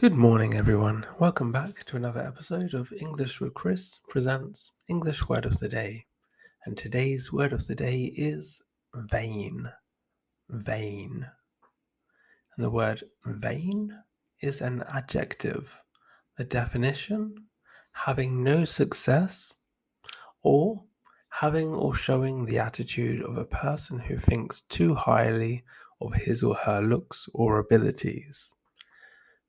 Good morning, everyone. Welcome back to another episode of English with Chris presents English Word of the Day. And today's word of the day is vain. Vain. And the word vain is an adjective. The definition: having no success, or having or showing the attitude of a person who thinks too highly of his or her looks or abilities.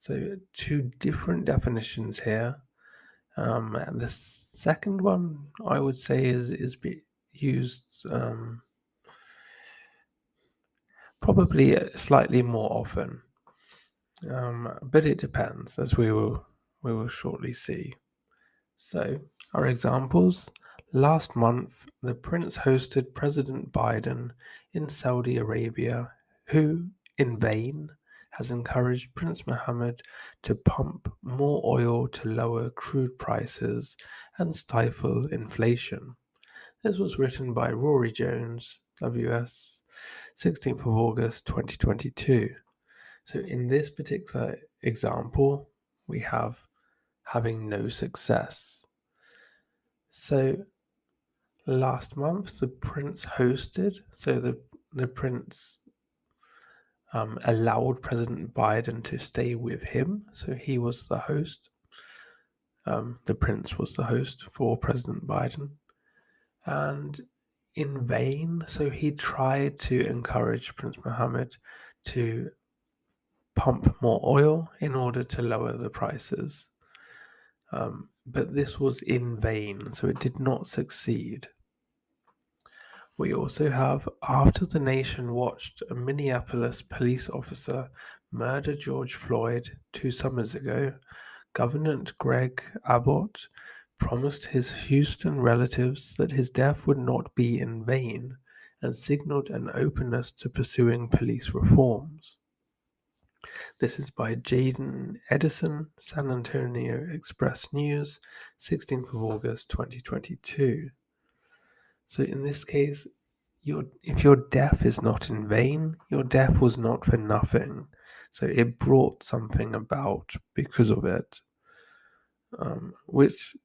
So, two different definitions here. The second one I would say is used probably slightly more often, but it depends, as we will shortly see. So, our examples: last month, the Prince hosted President Biden in Saudi Arabia, who, in vain, has encouraged Prince Mohammed to pump more oil to lower crude prices and stifle inflation. This was written by Rory Jones, WS, 16th of August 2022. So, in this particular example, we have having no success. So last month the Prince hosted, so the Prince allowed President Biden to stay with him, so he was the host. The Prince was the host for President Biden, and in vain, so he tried to encourage Prince Mohammed to pump more oil in order to lower the prices. But this was in vain, so it did not succeed. We also have, after the nation watched a Minneapolis police officer murder George Floyd 2 summers ago, Governor Greg Abbott promised his Houston relatives that his death would not be in vain and signaled an openness to pursuing police reforms. This is by Jaden Edison, San Antonio Express News, 16th of August 2022. So in this case, if your death is not in vain, your death was not for nothing. So it brought something about because of it, which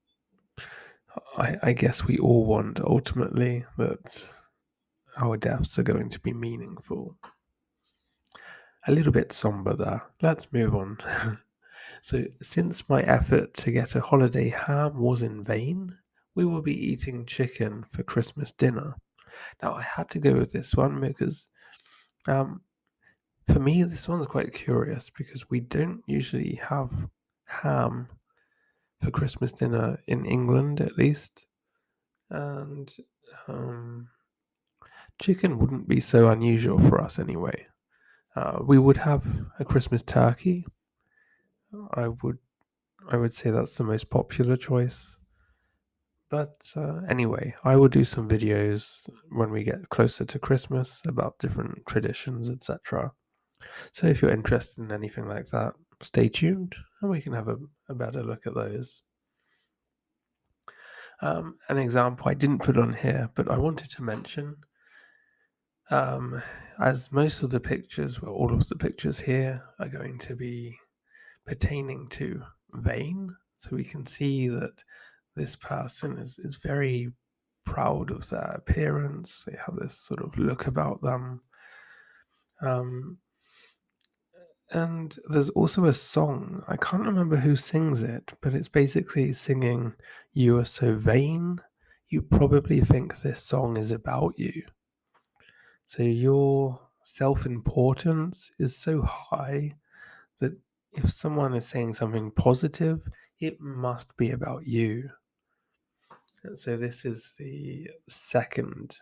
I guess we all want ultimately, that our deaths are going to be meaningful. A little bit somber there. Let's move on. So, since my effort to get a holiday ham was in vain, we will be eating chicken for Christmas dinner. Now, I had to go with this one because um, for me, this one's quite curious because we don't usually have ham for Christmas dinner in England, at least, and chicken wouldn't be so unusual for us anyway. We would have a Christmas turkey. I would I would say that's the most popular choice. But anyway, I will do some videos when we get closer to Christmas about different traditions, etc. So if you're interested in anything like that, stay tuned and we can have a better look at those. An example I didn't put on here, but I wanted to mention, as most of the pictures, well, all of the pictures here are going to be pertaining to vain. So we can see that this person is very proud of their appearance. They have this sort of look about them. And there's also a song. I can't remember who sings it, but it's basically singing, "You are so vain, you probably think this song is about you." So your self-importance is so high that if someone is saying something positive, it must be about you. And so this is the second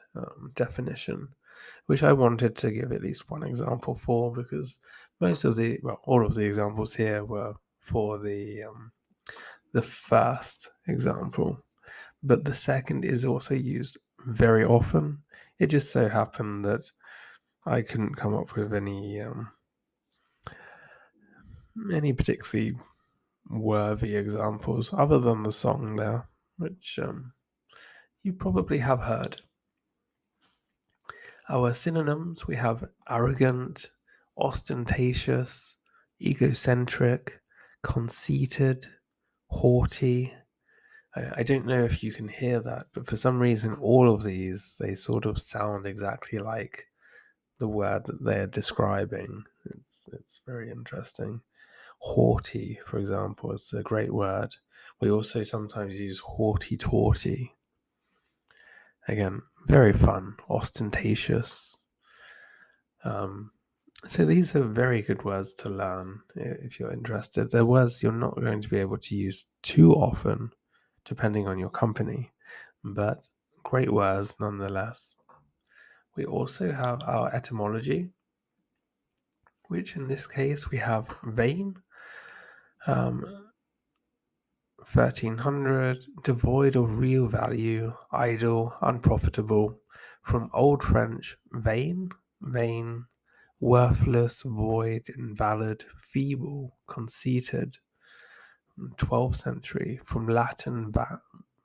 definition, which I wanted to give at least one example for, because all of the examples here were for the first example, but the second is also used very often. It just so happened that I couldn't come up with any particularly worthy examples other than the song there, which you probably have heard. Our synonyms: we have arrogant, ostentatious, egocentric, conceited, haughty. I don't know if you can hear that, but for some reason, all of these, they sort of sound exactly like the word that they're describing. It's very interesting. Haughty, for example, is a great word. We also sometimes use haughty-taughty. Again, very fun, ostentatious. So these are very good words to learn if you're interested. They're words you're not going to be able to use too often, depending on your company, but great words nonetheless. We also have our etymology, which in this case we have vain, 1300, devoid of real value, idle, unprofitable. From Old French, vain, vain, worthless, void, invalid, feeble, conceited. 12th century, from Latin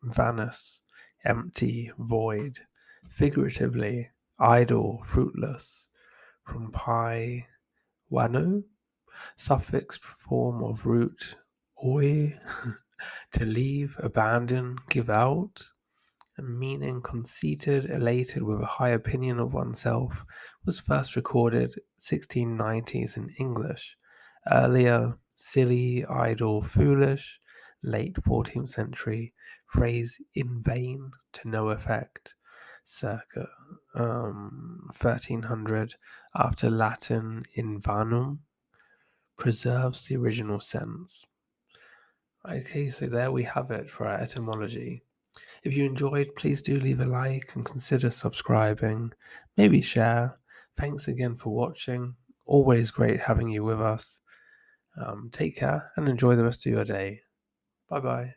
vanus, empty, void, figuratively, idle, fruitless. From pi, wano, suffixed form of root, oi, to leave, abandon, give out, and meaning conceited, elated with a high opinion of oneself, was first recorded 1690s in English. Earlier, silly, idle, foolish. Late 14th century, phrase in vain, to no effect. Circa 1300, after Latin in vanum, preserves the original sense. Okay, so there we have it for our etymology. If you enjoyed, please do leave a like and consider subscribing. Maybe share. Thanks again for watching. Always great having you with us. Take care and enjoy the rest of your day. Bye bye.